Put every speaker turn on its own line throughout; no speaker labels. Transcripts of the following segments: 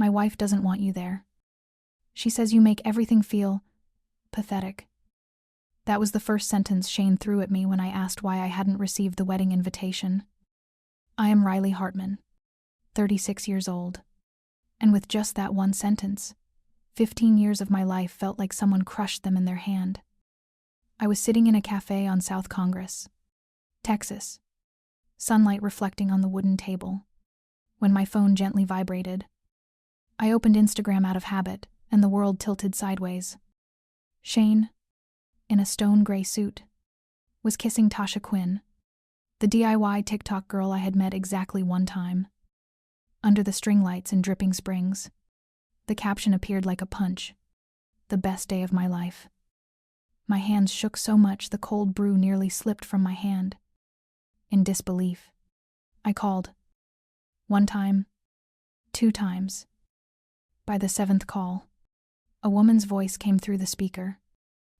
My wife doesn't want you there. She says you make everything feel pathetic. That was the first sentence Shane threw at me when I asked why I hadn't received the wedding invitation. I am Riley Hartman, 36 years old. And with just that one sentence, 15 years of my life felt like someone crushed them in their hand. I was sitting in a cafe on South Congress, Texas, sunlight reflecting on the wooden table, when my phone gently vibrated. I opened Instagram out of habit, and the world tilted sideways. Shane, in a stone gray suit, was kissing Tasha Quinn, the DIY TikTok girl I had met exactly one time. Under the string lights and dripping springs, the caption appeared like a punch. The best day of my life. My hands shook so much the cold brew nearly slipped from my hand. In disbelief, I called. 1 time, 2 times. By the 7th call, a woman's voice came through the speaker,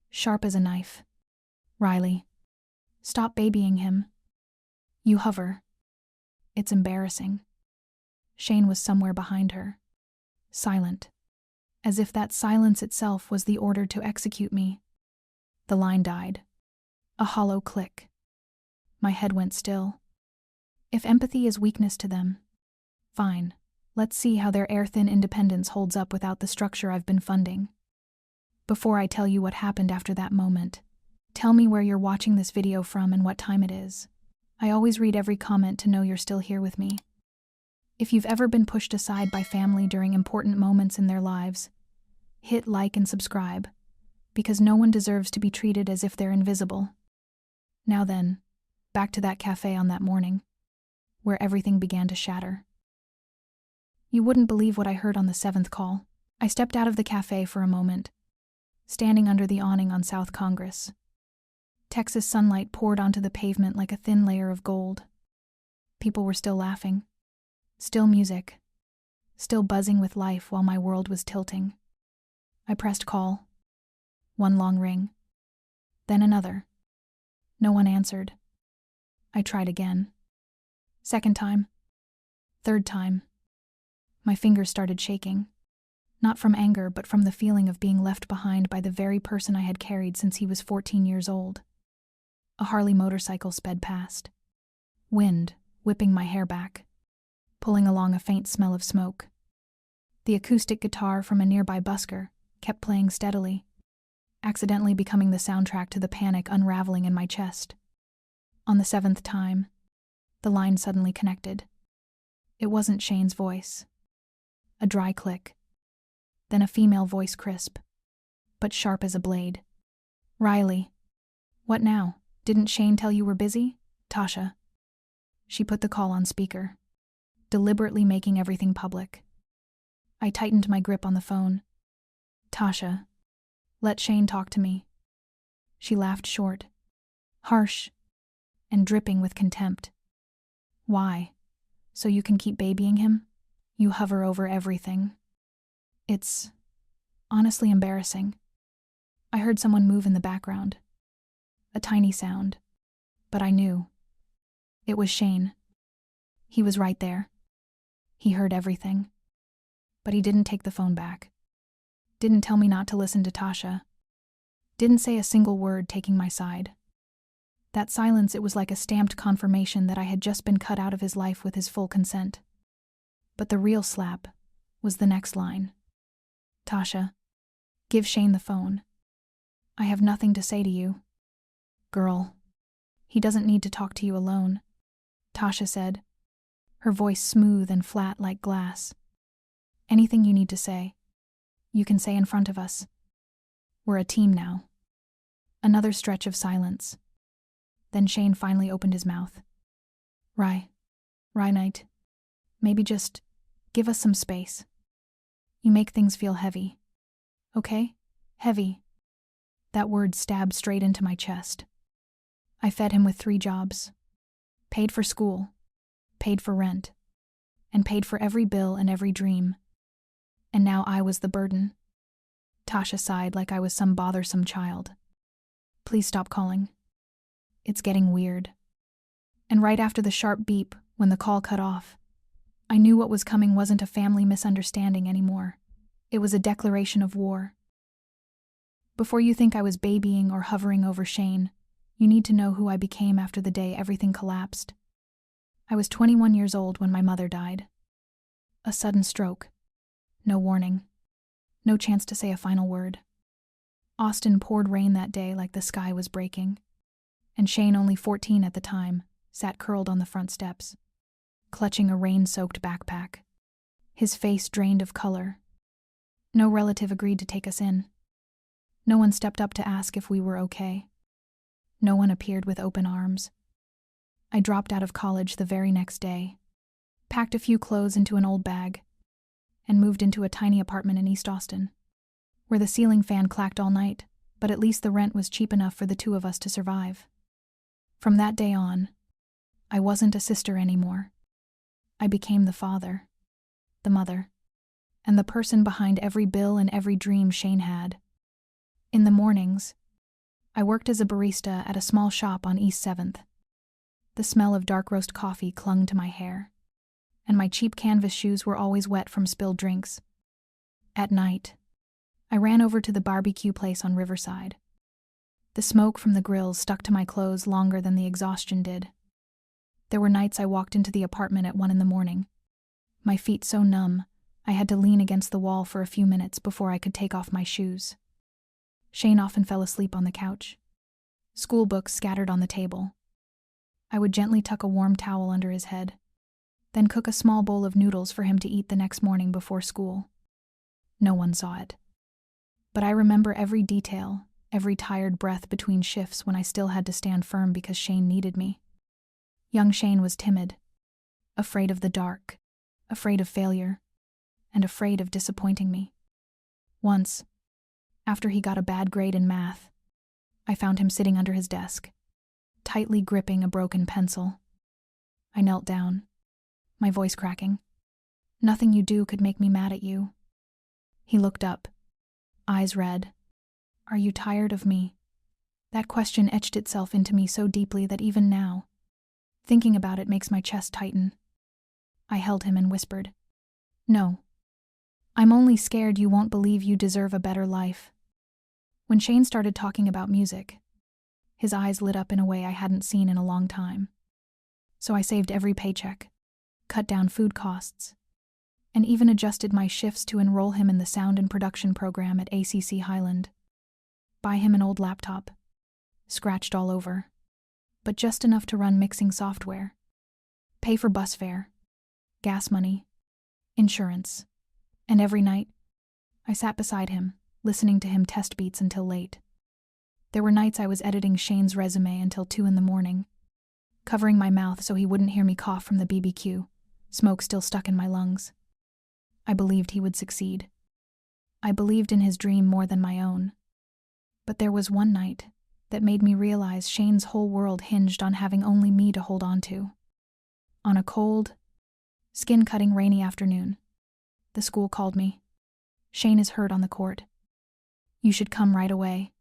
sharp as a knife. Riley, stop babying him. You hover. It's embarrassing. Shane was somewhere behind her, silent, as if that silence itself was the order to execute me. The line died. A hollow click. My head went still. If empathy is weakness to them, fine. Let's see how their air-thin independence holds up without the structure I've been funding. Before I tell you what happened after that moment, tell me where you're watching this video from and what time it is. I always read every comment to know you're still here with me. If you've ever been pushed aside by family during important moments in their lives, hit like and subscribe, because no one deserves to be treated as if they're invisible. Now then, back to that cafe on that morning, where everything began to shatter. You wouldn't believe what I heard on the 7th call. I stepped out of the cafe for a moment, standing under the awning on South Congress. Texas sunlight poured onto the pavement like a thin layer of gold. People were still laughing, still music, still buzzing with life while my world was tilting. I pressed call. 1 long ring. Then another. No one answered. I tried again. 2nd time. 3rd time. My fingers started shaking, not from anger but from the feeling of being left behind by the very person I had carried since he was 14 years old. A Harley motorcycle sped past, wind whipping my hair back, pulling along a faint smell of smoke. The acoustic guitar from a nearby busker kept playing steadily, accidentally becoming the soundtrack to the panic unraveling in my chest. On the 7th time, the line suddenly connected. It wasn't Shane's voice. A dry click. Then a female voice crisp, but sharp as a blade. Riley. What now? Didn't Shane tell you we're busy? Tasha. She put the call on speaker, deliberately making everything public. I tightened my grip on the phone. Tasha. Let Shane talk to me. She laughed short, harsh, and dripping with contempt. Why? So you can keep babying him? You hover over everything. It's honestly embarrassing. I heard someone move in the background. A tiny sound. But I knew. It was Shane. He was right there. He heard everything. But he didn't take the phone back. Didn't tell me not to listen to Tasha. Didn't say a single word taking my side. That silence, it was like a stamped confirmation that I had just been cut out of his life with his full consent. But the real slap was the next line. Tasha, give Shane the phone. I have nothing to say to you. Girl, he doesn't need to talk to you alone, Tasha said, her voice smooth and flat like glass. Anything you need to say, you can say in front of us. We're a team now. Another stretch of silence. Then Shane finally opened his mouth. Knight. Maybe just give us some space. You make things feel heavy. Okay? Heavy. That word stabbed straight into my chest. I fed him with 3 jobs. Paid for school. Paid for rent. And paid for every bill and every dream. And now I was the burden. Tasha sighed like I was some bothersome child. Please stop calling. It's getting weird. And right after the sharp beep, when the call cut off, I knew what was coming wasn't a family misunderstanding anymore. It was a declaration of war. Before you think I was babying or hovering over Shane, you need to know who I became after the day everything collapsed. I was 21 years old when my mother died. A sudden stroke. No warning. No chance to say a final word. Austin poured rain that day like the sky was breaking. And Shane, only 14 at the time, sat curled on the front steps, clutching a rain-soaked backpack, his face drained of color. No relative agreed to take us in. No one stepped up to ask if we were okay. No one appeared with open arms. I dropped out of college the very next day, packed a few clothes into an old bag, and moved into a tiny apartment in East Austin, where the ceiling fan clacked all night, but at least the rent was cheap enough for the two of us to survive. From that day on, I wasn't a sister anymore. I became the father, the mother, and the person behind every bill and every dream Shane had. In the mornings, I worked as a barista at a small shop on East 7th. The smell of dark roast coffee clung to my hair, and my cheap canvas shoes were always wet from spilled drinks. At night, I ran over to the barbecue place on Riverside. The smoke from the grills stuck to my clothes longer than the exhaustion did. There were nights I walked into the apartment at 1 a.m, my feet so numb I had to lean against the wall for a few minutes before I could take off my shoes. Shane often fell asleep on the couch, school books scattered on the table. I would gently tuck a warm towel under his head, then cook a small bowl of noodles for him to eat the next morning before school. No one saw it. But I remember every detail, every tired breath between shifts when I still had to stand firm because Shane needed me. Young Shane was timid, afraid of the dark, afraid of failure, and afraid of disappointing me. Once, after he got a bad grade in math, I found him sitting under his desk, tightly gripping a broken pencil. I knelt down, my voice cracking. "Nothing you do could make me mad at you." He looked up, eyes red. "Are you tired of me?" That question etched itself into me so deeply that even now, thinking about it makes my chest tighten. I held him and whispered, "No. I'm only scared you won't believe you deserve a better life." When Shane started talking about music, his eyes lit up in a way I hadn't seen in a long time. So I saved every paycheck, cut down food costs, and even adjusted my shifts to enroll him in the sound and production program at ACC Highland. Buy him an old laptop, scratched all over, but just enough to run mixing software. Pay for bus fare, gas money, insurance, and every night, I sat beside him, listening to him test beats until late. There were nights I was editing Shane's resume until 2 a.m, covering my mouth so he wouldn't hear me cough from the BBQ, smoke still stuck in my lungs. I believed he would succeed. I believed in his dream more than my own. But there was one night that made me realize Shane's whole world hinged on having only me to hold on to. On a cold, skin-cutting rainy afternoon, the school called me. "Shane is hurt on the court. You should come right away."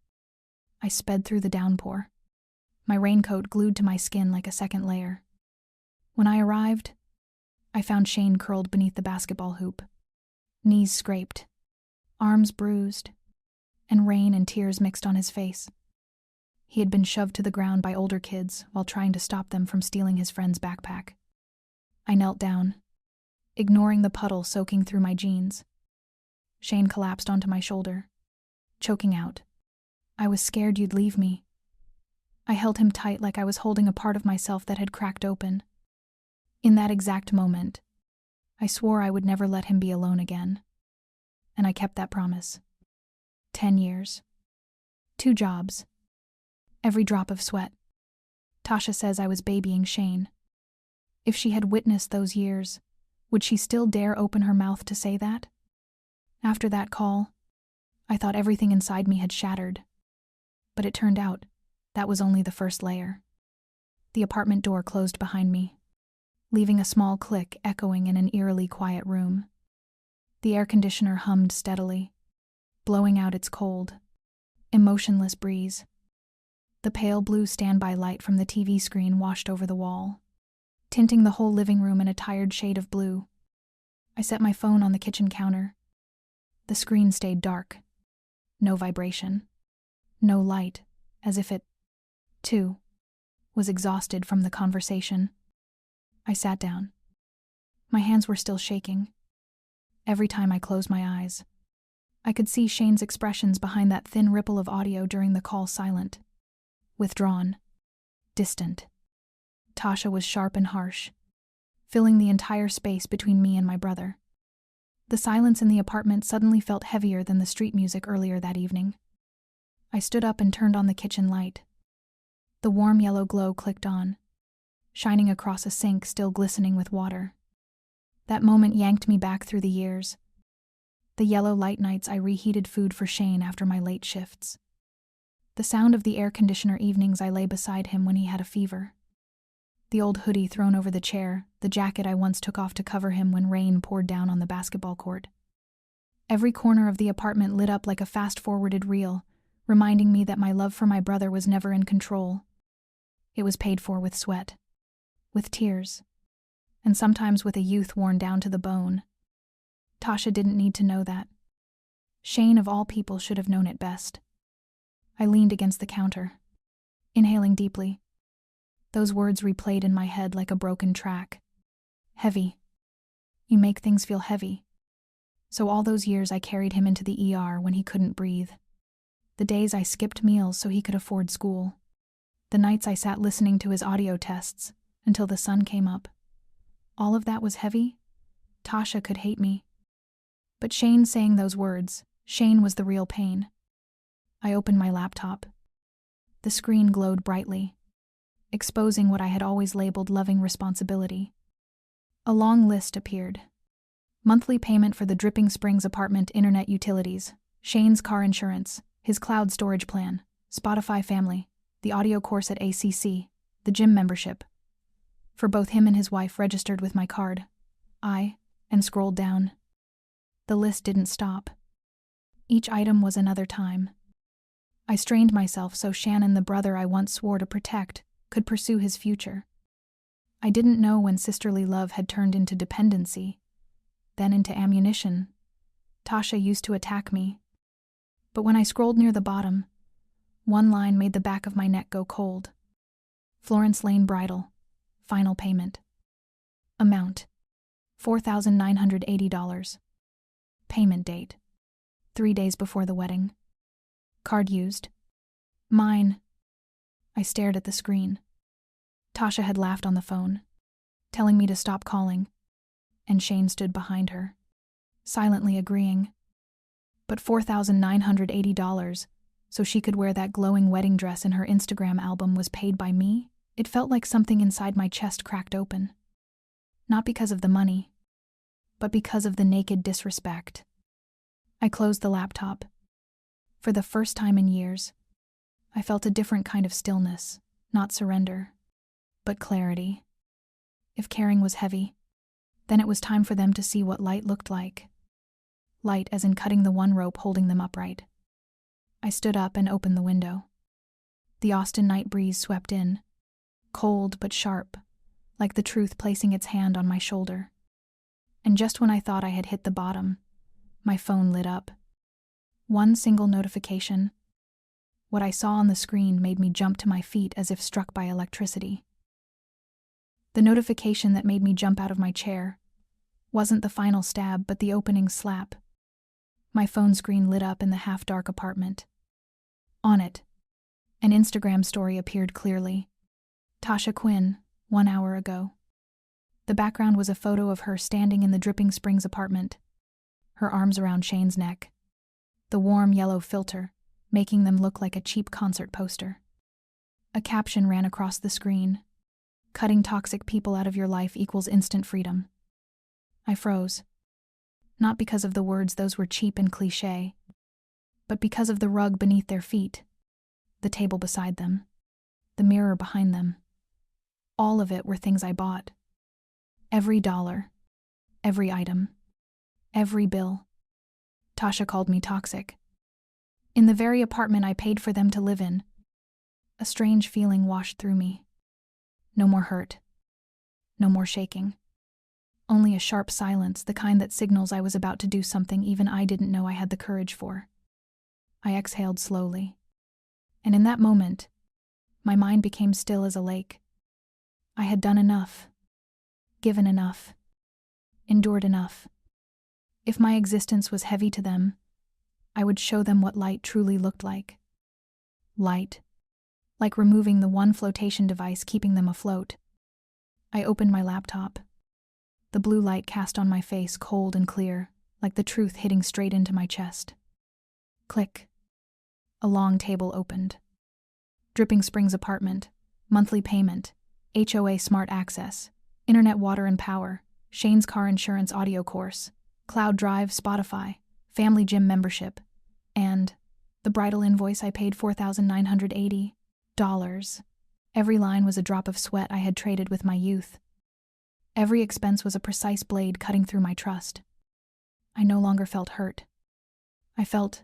I sped through the downpour, my raincoat glued to my skin like a second layer. When I arrived, I found Shane curled beneath the basketball hoop, knees scraped, arms bruised, and rain and tears mixed on his face. He had been shoved to the ground by older kids while trying to stop them from stealing his friend's backpack. I knelt down, ignoring the puddle soaking through my jeans. Shane collapsed onto my shoulder, choking out, "I was scared you'd leave me." I held him tight like I was holding a part of myself that had cracked open. In that exact moment, I swore I would never let him be alone again. And I kept that promise. 10 years. 2 jobs. Every drop of sweat. Tasha says I was babying Shane. If she had witnessed those years, would she still dare open her mouth to say that? After that call, I thought everything inside me had shattered. But it turned out that was only the first layer. The apartment door closed behind me, leaving a small click echoing in an eerily quiet room. The air conditioner hummed steadily, blowing out its cold, emotionless breeze. The pale blue standby light from the TV screen washed over the wall, tinting the whole living room in a tired shade of blue. I set my phone on the kitchen counter. The screen stayed dark. No vibration. No light, as if it, too, was exhausted from the conversation. I sat down. My hands were still shaking. Every time I closed my eyes, I could see Shane's expressions behind that thin ripple of audio during the call silent. Withdrawn. Distant. Tasha was sharp and harsh, filling the entire space between me and my brother. The silence in the apartment suddenly felt heavier than the street music earlier that evening. I stood up and turned on the kitchen light. The warm yellow glow clicked on, shining across a sink still glistening with water. That moment yanked me back through the years. The yellow light nights I reheated food for Shane after my late shifts. The sound of the air conditioner evenings I lay beside him when he had a fever. The old hoodie thrown over the chair, the jacket I once took off to cover him when rain poured down on the basketball court. Every corner of the apartment lit up like a fast-forwarded reel, reminding me that my love for my brother was never in control. It was paid for with sweat, with tears, and sometimes with a youth worn down to the bone. Tasha didn't need to know that. Shane, of all people, should have known it best. I leaned against the counter, inhaling deeply. Those words replayed in my head like a broken track. Heavy. You make things feel heavy. So all those years I carried him into the ER when he couldn't breathe. The days I skipped meals so he could afford school. The nights I sat listening to his audio tests until the sun came up. All of that was heavy? Tasha could hate me. But Shane saying those words, Shane was the real pain. I opened my laptop. The screen glowed brightly, exposing what I had always labeled loving responsibility. A long list appeared. Monthly payment for the Dripping Springs apartment internet utilities, Shane's car insurance, his cloud storage plan, Spotify family, the audio course at ACC, the gym membership. For both him and his wife registered with my card. And scrolled down. The list didn't stop. Each item was another time. I strained myself so Shannon, the brother I once swore to protect, could pursue his future. I didn't know when sisterly love had turned into dependency, then into ammunition. Tasha used to attack me. But when I scrolled near the bottom, one line made the back of my neck go cold. Florence Lane Bridal. Final payment. Amount: $4,980. Payment date: 3 days before the wedding. Card used: mine. I stared at the screen. Tasha had laughed on the phone, telling me to stop calling, and Shane stood behind her, silently agreeing. But $4,980, so she could wear that glowing wedding dress in her Instagram album, was paid by me? It felt like something inside my chest cracked open. Not because of the money, but because of the naked disrespect. I closed the laptop. For the first time in years, I felt a different kind of stillness, not surrender, but clarity. If caring was heavy, then it was time for them to see what light looked like. Light as in cutting the one rope holding them upright. I stood up and opened the window. The Austin night breeze swept in, cold but sharp, like the truth placing its hand on my shoulder. And just when I thought I had hit the bottom, my phone lit up. One single notification. What I saw on the screen made me jump to my feet as if struck by electricity. The notification that made me jump out of my chair wasn't the final stab, but the opening slap. My phone screen lit up in the half-dark apartment. On it, an Instagram story appeared clearly. Tasha Quinn, 1 hour ago. The background was a photo of her standing in the Dripping Springs apartment, her arms around Shane's neck. The warm yellow filter, making them look like a cheap concert poster. A caption ran across the screen. Cutting toxic people out of your life equals instant freedom. I froze. Not because of the words, those were cheap and cliché, but because of the rug beneath their feet, the table beside them, the mirror behind them. All of it were things I bought. Every dollar, every item, every bill. Tasha called me toxic. In the very apartment I paid for them to live in. A strange feeling washed through me. No more hurt. No more shaking. Only a sharp silence, the kind that signals I was about to do something even I didn't know I had the courage for. I exhaled slowly. And in that moment, my mind became still as a lake. I had done enough. Given enough. Endured enough. If my existence was heavy to them, I would show them what light truly looked like. Light. Like removing the one flotation device keeping them afloat. I opened my laptop. The blue light cast on my face cold and clear, like the truth hitting straight into my chest. Click. A long table opened. Dripping Springs apartment, monthly payment, HOA smart access, internet water and power, Shane's car insurance audio course, cloud drive, Spotify, family gym membership, and the bridal invoice I paid $4,980. Every line was a drop of sweat I had traded with my youth. Every expense was a precise blade cutting through my trust. I no longer felt hurt. I felt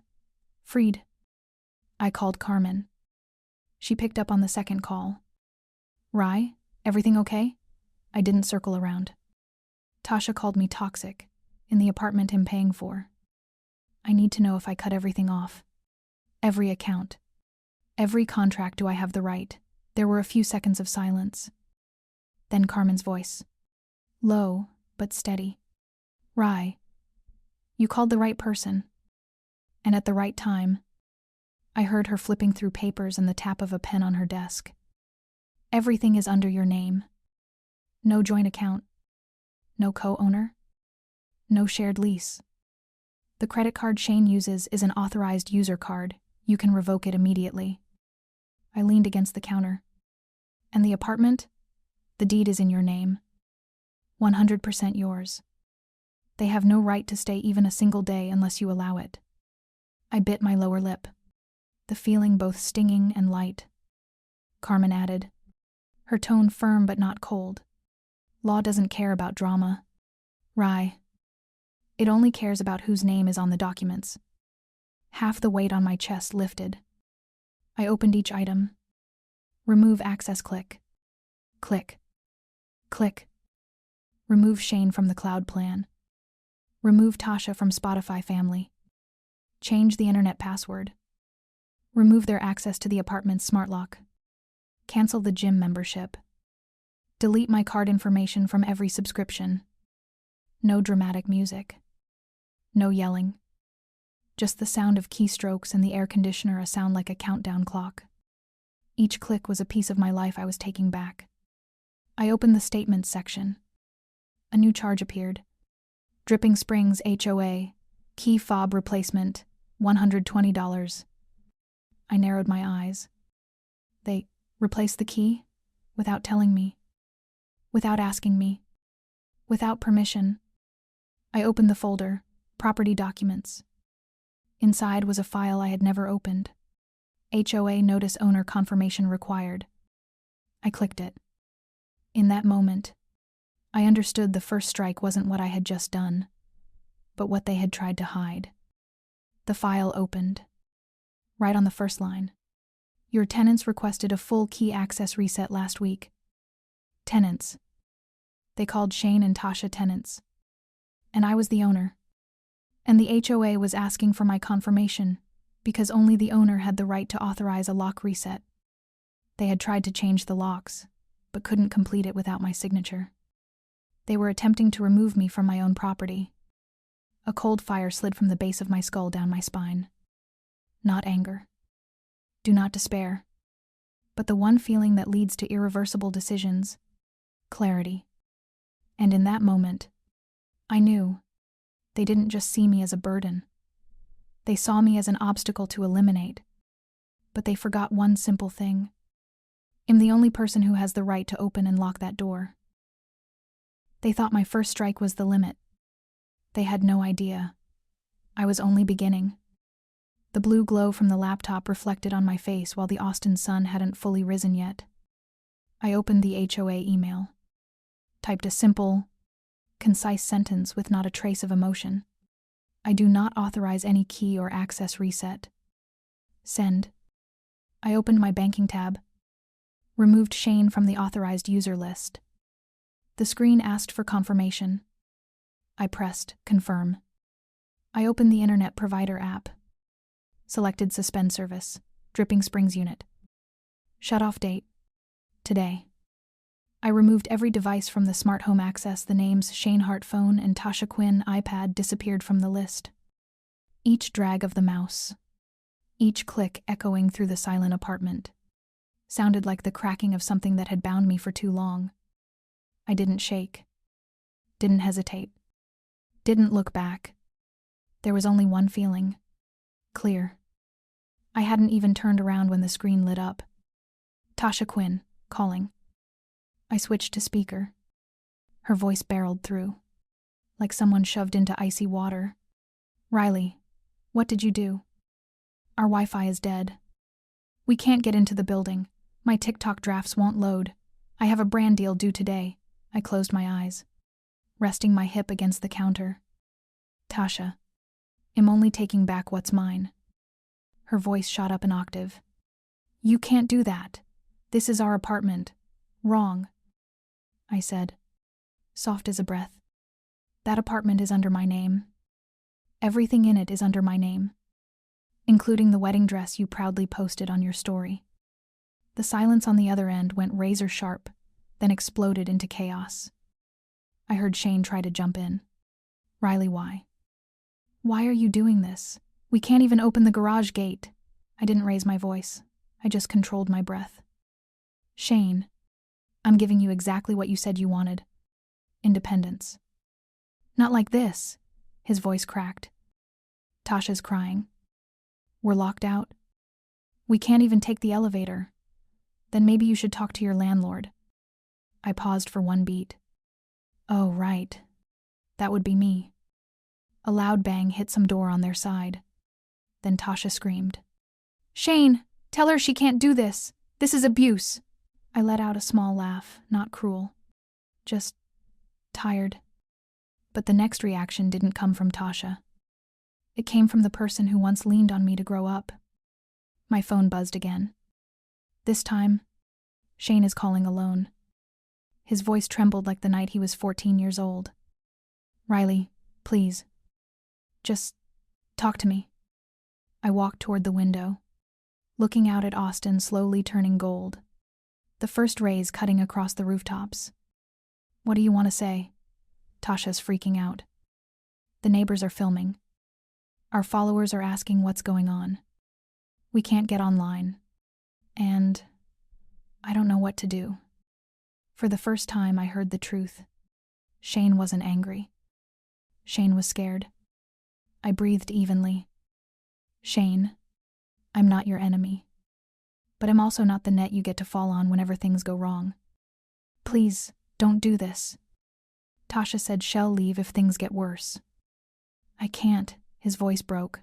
freed. I called Carmen. She picked up on the second call. Rye, everything okay? I didn't circle around. Tasha called me toxic, in the apartment I'm paying for. I need to know if I cut everything off. Every account. Every contract. Do I have the right? There were a few seconds of silence. Then Carmen's voice. Low, but steady. Rye, you called the right person. And at the right time. I heard her flipping through papers and the tap of a pen on her desk. Everything is under your name. No joint account. No co-owner. No shared lease. The credit card Shane uses is an authorized user card. You can revoke it immediately. I leaned against the counter. And the apartment? The deed is in your name. 100% yours. They have no right to stay even a single day unless you allow it. I bit my lower lip, the feeling both stinging and light. Carmen added, her tone firm but not cold. Law doesn't care about drama. Rye. It only cares about whose name is on the documents. Half the weight on my chest lifted. I opened each item. Remove access, click. Click. Click. Remove Shane from the cloud plan. Remove Tasha from Spotify family. Change the internet password. Remove their access to the apartment's smart lock. Cancel the gym membership. Delete my card information from every subscription. No dramatic music. No yelling. Just the sound of keystrokes and the air conditioner, a sound like a countdown clock. Each click was a piece of my life I was taking back. I opened the statements section. A new charge appeared. Dripping Springs HOA, key fob replacement, $120. I narrowed my eyes. They replaced the key? Without telling me. Without asking me. Without permission. I opened the folder, property documents. Inside was a file I had never opened. HOA notice owner confirmation required. I clicked it. In that moment, I understood the first strike wasn't what I had just done, but what they had tried to hide. The file opened. Right on the first line. Your tenants requested a full key access reset last week. Tenants. They called Shane and Tasha tenants. And I was the owner. And the HOA was asking for my confirmation, because only the owner had the right to authorize a lock reset. They had tried to change the locks, but couldn't complete it without my signature. They were attempting to remove me from my own property. A cold fire slid from the base of my skull down my spine. Not anger. Do not despair. But the one feeling that leads to irreversible decisions. Clarity. And in that moment, I knew. They didn't just see me as a burden. They saw me as an obstacle to eliminate. But they forgot one simple thing. I'm the only person who has the right to open and lock that door. They thought my first strike was the limit. They had no idea. I was only beginning. The blue glow from the laptop reflected on my face while the Austin sun hadn't fully risen yet. I opened the HOA email. Typed a simple, concise sentence with not a trace of emotion. I do not authorize any key or access reset. Send. I opened my banking tab. Removed Shane from the authorized user list. The screen asked for confirmation. I pressed confirm. I opened the internet provider app. Selected suspend service. Dripping Springs unit. Shut off date. Today. I removed every device from the smart home access. The names Shane Hart phone and Tasha Quinn iPad disappeared from the list. Each drag of the mouse, each click echoing through the silent apartment, sounded like the cracking of something that had bound me for too long. I didn't shake, didn't hesitate, didn't look back. There was only one feeling. Clear. I hadn't even turned around when the screen lit up. Tasha Quinn, calling. I switched to speaker. Her voice barreled through, like someone shoved into icy water. Riley, what did you do? Our Wi-Fi is dead. We can't get into the building. My TikTok drafts won't load. I have a brand deal due today. I closed my eyes, resting my hip against the counter. Tasha, I'm only taking back what's mine. Her voice shot up an octave. You can't do that. This is our apartment. Wrong. I said, soft as a breath. That apartment is under my name. Everything in it is under my name, including the wedding dress you proudly posted on your story. The silence on the other end went razor sharp, then exploded into chaos. I heard Shane try to jump in. Riley, why? Why are you doing this? We can't even open the garage gate. I didn't raise my voice. I just controlled my breath. Shane, I'm giving you exactly what you said you wanted. Independence. Not like this. His voice cracked. Tasha's crying. We're locked out. We can't even take the elevator. Then maybe you should talk to your landlord. I paused for one beat. Oh, right. That would be me. A loud bang hit some door on their side. Then Tasha screamed. Shane, tell her she can't do this. This is abuse. I let out a small laugh, not cruel. Just tired. But the next reaction didn't come from Tasha. It came from the person who once leaned on me to grow up. My phone buzzed again. This time, Shane is calling alone. His voice trembled like the night he was 14 years old. Riley, please. Just talk to me. I walked toward the window, looking out at Austin slowly turning gold, the first rays cutting across the rooftops. What do you want to say? Tasha's freaking out. The neighbors are filming. Our followers are asking what's going on. We can't get online. And I don't know what to do. For the first time, I heard the truth. Shane wasn't angry. Shane was scared. I breathed evenly. Shane, I'm not your enemy. But I'm also not the net you get to fall on whenever things go wrong. Please, don't do this. Tasha said she'll leave if things get worse. I can't, his voice broke.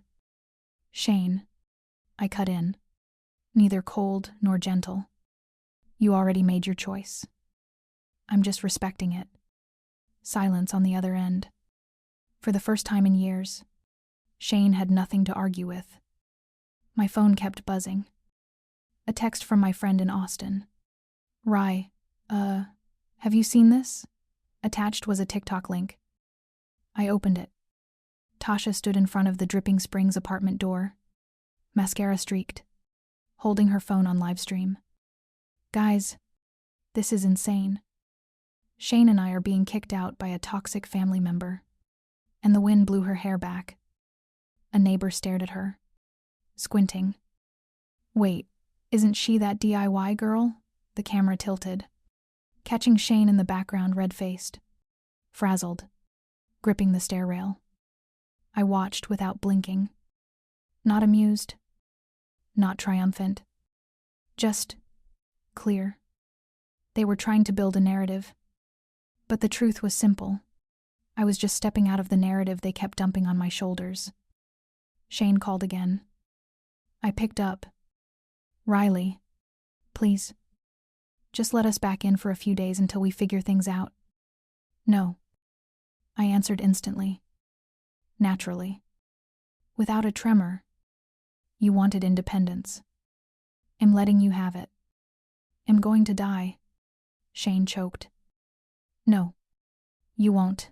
Shane, I cut in. Neither cold nor gentle. You already made your choice. I'm just respecting it. Silence on the other end. For the first time in years, Shane had nothing to argue with. My phone kept buzzing. A text from my friend in Austin. Rye, have you seen this? Attached was a TikTok link. I opened it. Tasha stood in front of the Dripping Springs apartment door, mascara streaked, holding her phone on live stream. Guys, this is insane. Shane and I are being kicked out by a toxic family member. And the wind blew her hair back. A neighbor stared at her, squinting. Wait, isn't she that DIY girl? The camera tilted, catching Shane in the background red-faced, frazzled, gripping the stair rail. I watched without blinking. Not amused, not triumphant. Just clear. They were trying to build a narrative. But the truth was simple. I was just stepping out of the narrative they kept dumping on my shoulders. Shane called again. I picked up. Riley, please. Just let us back in for a few days until we figure things out. No. I answered instantly. Naturally. Without a tremor. You wanted independence. I'm letting you have it. I'm going to die. Shane choked. No. You won't.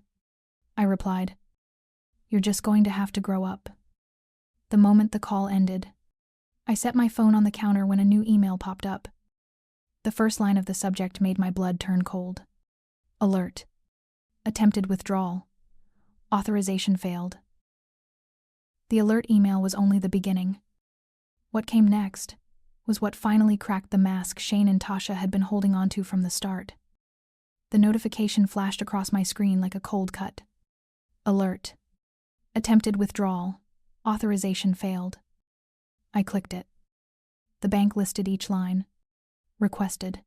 I replied. You're just going to have to grow up. The moment the call ended, I set my phone on the counter when a new email popped up. The first line of the subject made my blood turn cold. Alert. Attempted withdrawal. Authorization failed. The alert email was only the beginning. What came next was what finally cracked the mask Shane and Tasha had been holding onto from the start. The notification flashed across my screen like a cold cut. Alert. Attempted withdrawal. Authorization failed. I clicked it. The bank listed each line. Requested.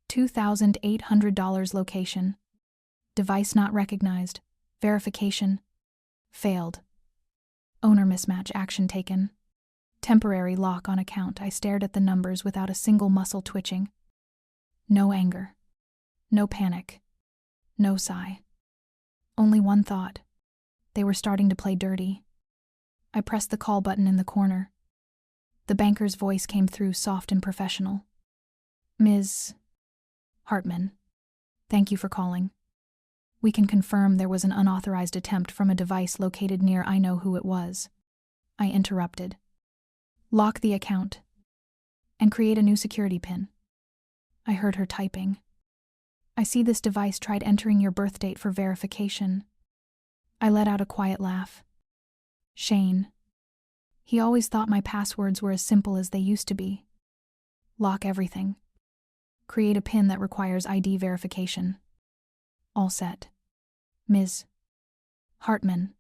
$2,800 location. Device not recognized. Verification. Failed. Owner mismatch action taken. Temporary lock on account. I stared at the numbers without a single muscle twitching. No anger. No panic. No sigh. Only one thought. They were starting to play dirty. I pressed the call button in the corner. The banker's voice came through soft and professional. Ms. Hartman, thank you for calling. We can confirm there was an unauthorized attempt from a device located near I know who it was. I interrupted. Lock the account and create a new security PIN. I heard her typing. I see this device tried entering your birth date for verification. I let out a quiet laugh. Shane. He always thought my passwords were as simple as they used to be. Lock everything. Create a PIN that requires ID verification. All set. Ms. Hartman.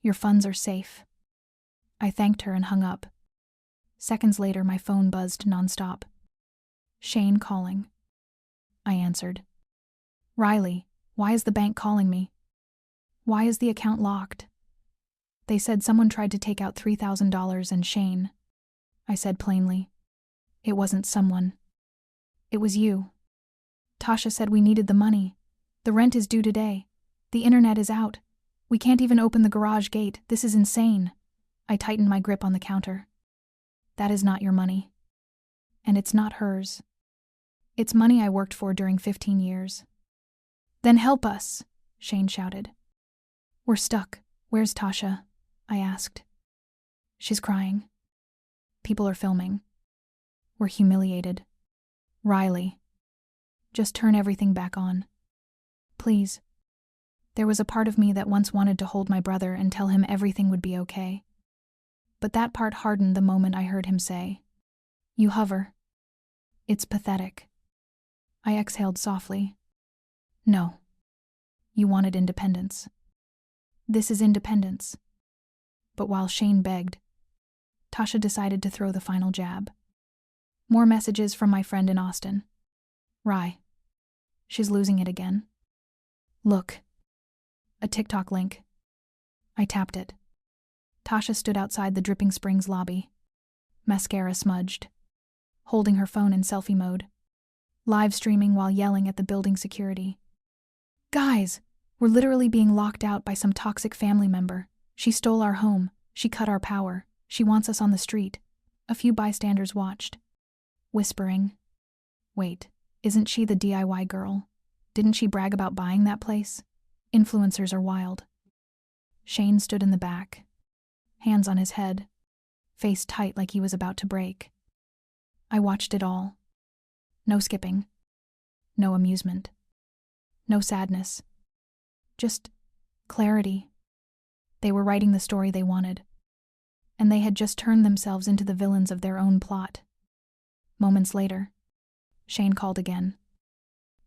Your funds are safe. I thanked her and hung up. Seconds later, my phone buzzed nonstop. Shane calling. I answered. Riley, why is the bank calling me? Why is the account locked? They said someone tried to take out $3,000 and Shane. I said plainly. It wasn't someone. It was you. Tasha said we needed the money. The rent is due today. The internet is out. We can't even open the garage gate. This is insane. I tightened my grip on the counter. That is not your money. And it's not hers. It's money I worked for during 15 years. Then help us, Shane shouted. We're stuck. Where's Tasha? I asked. She's crying. People are filming. We're humiliated. Riley. Just turn everything back on. Please. There was a part of me that once wanted to hold my brother and tell him everything would be okay. But that part hardened the moment I heard him say, You hover. It's pathetic. I exhaled softly. No. You wanted independence. This is independence. But while Shane begged, Tasha decided to throw the final jab. More messages from my friend in Austin. Rye. She's losing it again. Look. A TikTok link. I tapped it. Tasha stood outside the Dripping Springs lobby. Mascara smudged. Holding her phone in selfie mode. Live streaming while yelling at the building security. Guys, we're literally being locked out by some toxic family member. She stole our home. She cut our power. She wants us on the street. A few bystanders watched. Whispering. Wait, isn't she the DIY girl? Didn't she brag about buying that place? Influencers are wild. Shane stood in the back. Hands on his head. Face tight like he was about to break. I watched it all. No skipping. No amusement. No sadness. Just clarity. They were writing the story they wanted. And they had just turned themselves into the villains of their own plot. Moments later, Shane called again.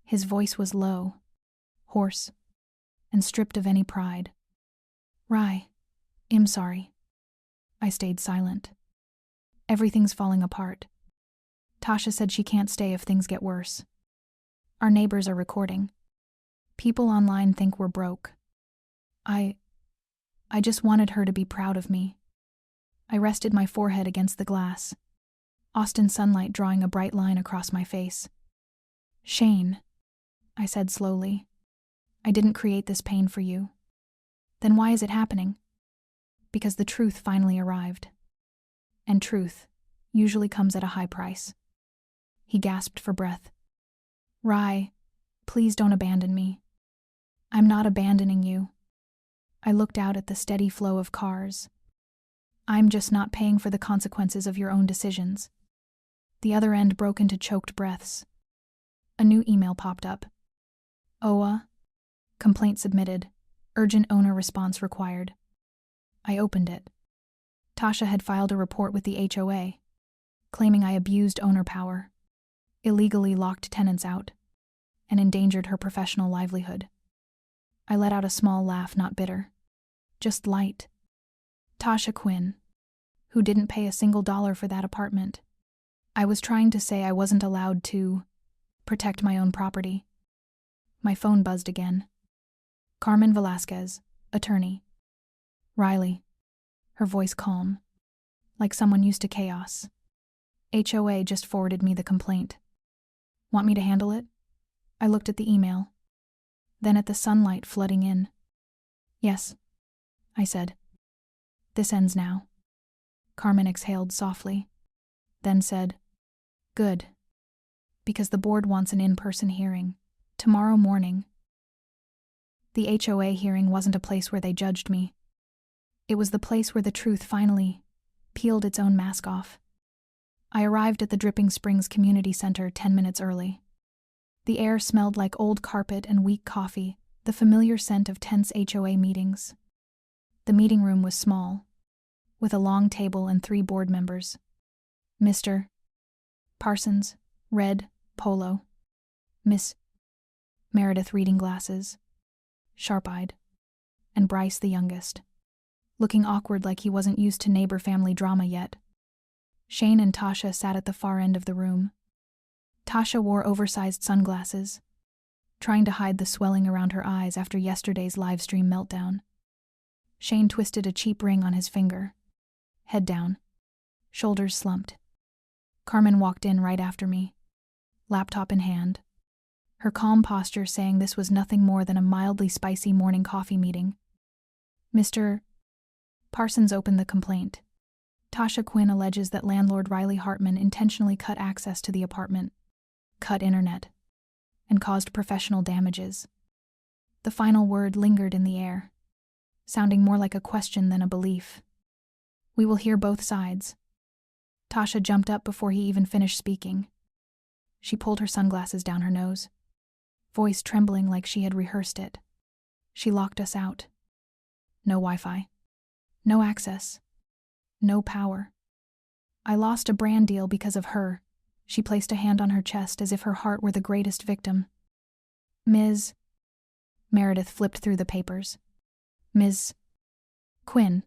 His voice was low, hoarse, and stripped of any pride. Rye, I'm sorry. I stayed silent. Everything's falling apart. Tasha said she can't stay if things get worse. Our neighbors are recording. People online think we're broke. I just wanted her to be proud of me. I rested my forehead against the glass. Austin sunlight drawing a bright line across my face. Shane, I said slowly, I didn't create this pain for you. Then why is it happening? Because the truth finally arrived. And truth usually comes at a high price. He gasped for breath. Rye, please don't abandon me. I'm not abandoning you. I looked out at the steady flow of cars. I'm just not paying for the consequences of your own decisions. The other end broke into choked breaths. A new email popped up. OA. Complaint submitted. Urgent owner response required. I opened it. Tasha had filed a report with the HOA, claiming I abused owner power, illegally locked tenants out, and endangered her professional livelihood. I let out a small laugh, not bitter, just light. Tasha Quinn, who didn't pay a single dollar for that apartment. I was trying to say I wasn't allowed to protect my own property. My phone buzzed again. Carmen Velasquez, attorney. Riley. Her voice calm, like someone used to chaos. HOA just forwarded me the complaint. Want me to handle it? I looked at the email, then at the sunlight flooding in. Yes, I said. This ends now. Carmen exhaled softly, then said, Good. Because the board wants an in-person hearing, tomorrow morning. The HOA hearing wasn't a place where they judged me. It was the place where the truth finally peeled its own mask off. I arrived at the Dripping Springs Community Center 10 minutes early. The air smelled like old carpet and weak coffee, the familiar scent of tense HOA meetings. The meeting room was small, with a long table and 3 board members. Mr. Parsons, red, polo. Miss Meredith, reading glasses, sharp-eyed. And Bryce, the youngest, looking awkward like he wasn't used to neighbor family drama yet. Shane and Tasha sat at the far end of the room. Tasha wore oversized sunglasses, trying to hide the swelling around her eyes after yesterday's livestream meltdown. Shane twisted a cheap ring on his finger, head down, shoulders slumped. Carmen walked in right after me, laptop in hand, her calm posture saying this was nothing more than a mildly spicy morning coffee meeting. Mr. Parsons opened the complaint. Tasha Quinn alleges that landlord Riley Hartman intentionally cut access to the apartment, cut internet, and caused professional damages. The final word lingered in the air, sounding more like a question than a belief. We will hear both sides. Tasha jumped up before he even finished speaking. She pulled her sunglasses down her nose, voice trembling like she had rehearsed it. She locked us out. No Wi-Fi. No access. No power. I lost a brand deal because of her. She placed a hand on her chest as if her heart were the greatest victim. Ms. Meredith flipped through the papers. Ms. Quinn,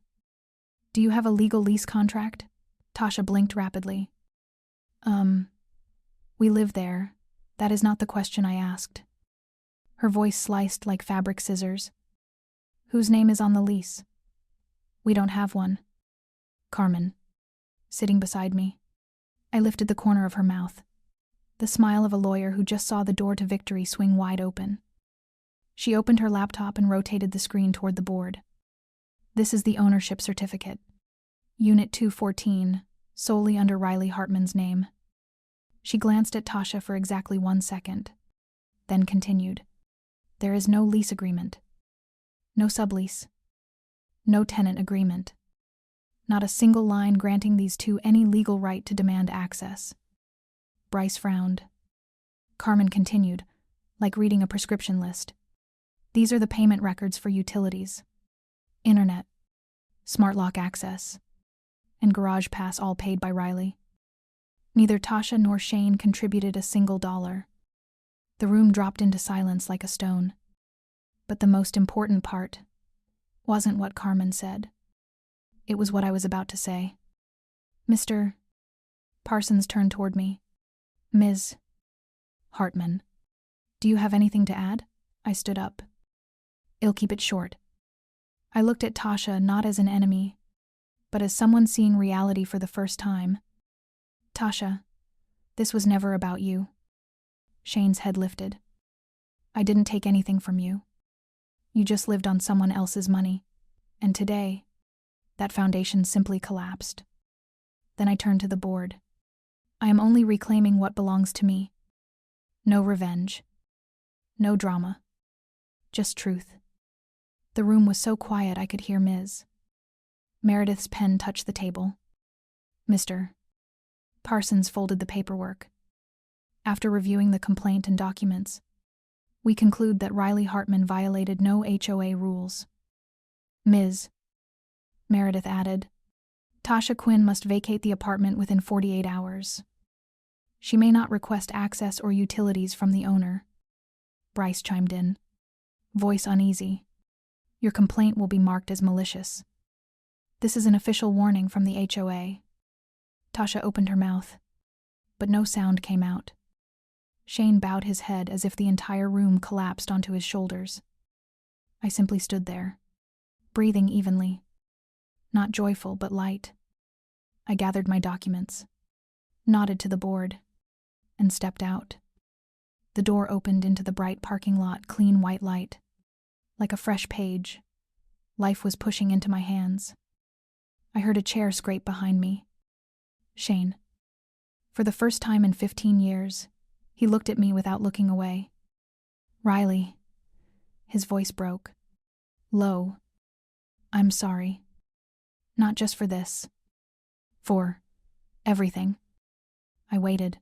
do you have a legal lease contract? Tasha blinked rapidly. We live there. That is not the question I asked. Her voice sliced like fabric scissors. Whose name is on the lease? We don't have one. Carmen, sitting beside me. I lifted the corner of her mouth, the smile of a lawyer who just saw the door to victory swing wide open. She opened her laptop and rotated the screen toward the board. This is the ownership certificate. Unit 214, solely under Riley Hartman's name. She glanced at Tasha for exactly 1 second, then continued. There is no lease agreement. No sublease. No tenant agreement. Not a single line granting these two any legal right to demand access. Bryce frowned. Carmen continued, like reading a prescription list. These are the payment records for utilities. Internet, smart lock access, and garage pass, all paid by Riley. Neither Tasha nor Shane contributed a single dollar. The room dropped into silence like a stone. But the most important part wasn't what Carmen said. It was what I was about to say. Mr. Parsons turned toward me. Ms. Hartman, do you have anything to add? I stood up. I'll keep it short. I looked at Tasha not as an enemy, but as someone seeing reality for the first time. Tasha, this was never about you. Shane's head lifted. I didn't take anything from you. You just lived on someone else's money. And today, that foundation simply collapsed. Then I turned to the board. I am only reclaiming what belongs to me. No revenge. No drama. Just truth. The room was so quiet I could hear Ms. Meredith's pen touch the table. Mr. Parsons folded the paperwork. After reviewing the complaint and documents, we conclude that Riley Hartman violated no HOA rules. Ms. Meredith added, Tasha Quinn must vacate the apartment within 48 hours. She may not request access or utilities from the owner. Bryce chimed in, voice uneasy. Your complaint will be marked as malicious. This is an official warning from the HOA. Tasha opened her mouth, but no sound came out. Shane bowed his head as if the entire room collapsed onto his shoulders. I simply stood there, breathing evenly. Not joyful, but light. I gathered my documents, nodded to the board, and stepped out. The door opened into the bright parking lot, clean white light. Like a fresh page, life was pushing into my hands. I heard a chair scrape behind me. Shane. For the first time in 15 years, he looked at me without looking away. Riley. His voice broke. Low. I'm sorry. Not just for this. For everything. I waited.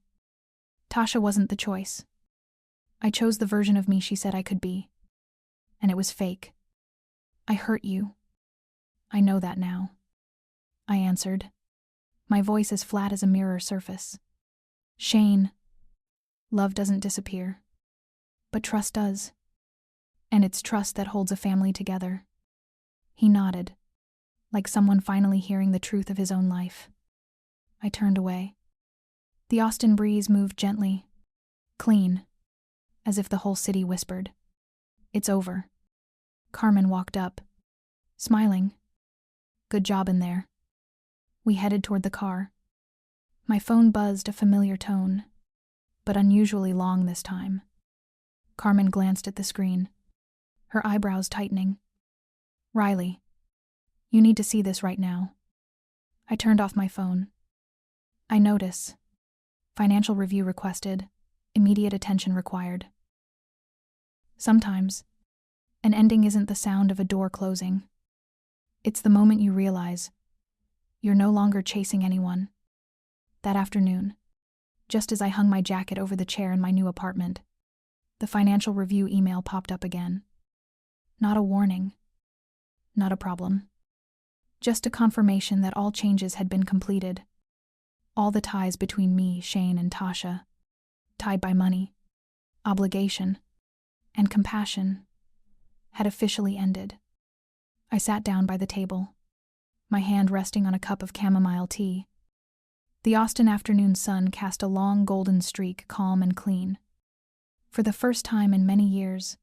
Tasha wasn't the choice. I chose the version of me she said I could be. And it was fake. I hurt you. I know that now. I answered, my voice as flat as a mirror surface. Shane. Love doesn't disappear. But trust does. And it's trust that holds a family together. He nodded, like someone finally hearing the truth of his own life. I turned away. The Austin breeze moved gently, clean, as if the whole city whispered, it's over. Carmen walked up, smiling. Good job in there. We headed toward the car. My phone buzzed a familiar tone, but unusually long this time. Carmen glanced at the screen, her eyebrows tightening. Riley, you need to see this right now. I turned off my phone. I notice. Financial review requested. Immediate attention required. Sometimes, an ending isn't the sound of a door closing. It's the moment you realize you're no longer chasing anyone. That afternoon, just as I hung my jacket over the chair in my new apartment, the financial review email popped up again. Not a warning. Not a problem. Just a confirmation that all changes had been completed. All the ties between me, Shane, and Tasha, tied by money, obligation, and compassion, had officially ended. I sat down by the table, my hand resting on a cup of chamomile tea. The Austin afternoon sun cast a long golden streak, calm and clean. For the first time in many years,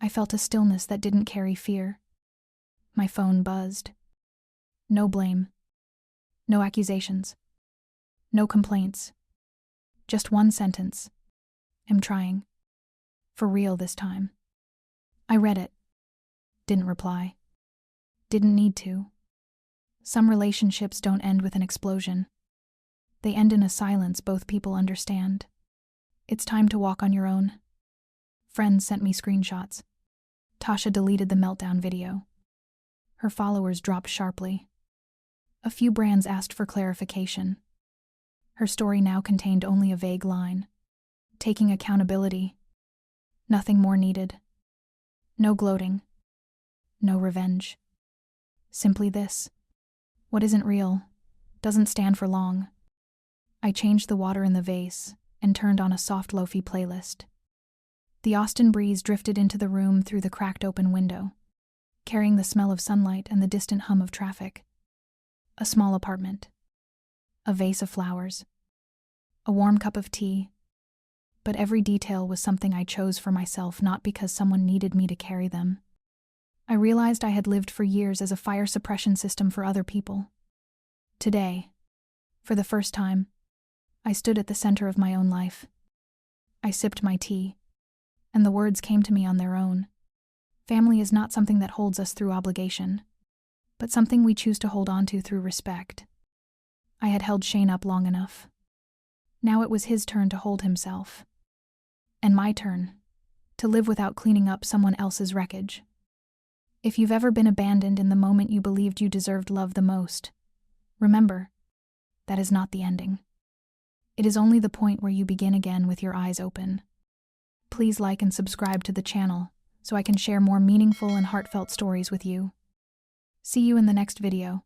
I felt a stillness that didn't carry fear. My phone buzzed. No blame. No accusations. No complaints. Just one sentence. Am trying. For real this time. I read it. Didn't reply. Didn't need to. Some relationships don't end with an explosion. They end in a silence both people understand. It's time to walk on your own. Friends sent me screenshots. Tasha deleted the meltdown video. Her followers dropped sharply. A few brands asked for clarification. Her story now contained only a vague line. Taking accountability. Nothing more needed. No gloating. No revenge. Simply this. What isn't real doesn't stand for long. I changed the water in the vase and turned on a soft lofi playlist. The Austin breeze drifted into the room through the cracked open window, carrying the smell of sunlight and the distant hum of traffic. A small apartment. A vase of flowers. A warm cup of tea. But every detail was something I chose for myself, not because someone needed me to carry them. I realized I had lived for years as a fire suppression system for other people. Today, for the first time, I stood at the center of my own life. I sipped my tea, and the words came to me on their own. Family is not something that holds us through obligation, but something we choose to hold on to through respect. I had held Shane up long enough. Now it was his turn to hold himself. And my turn, to live without cleaning up someone else's wreckage. If you've ever been abandoned in the moment you believed you deserved love the most, remember, that is not the ending. It is only the point where you begin again with your eyes open. Please like and subscribe to the channel so I can share more meaningful and heartfelt stories with you. See you in the next video.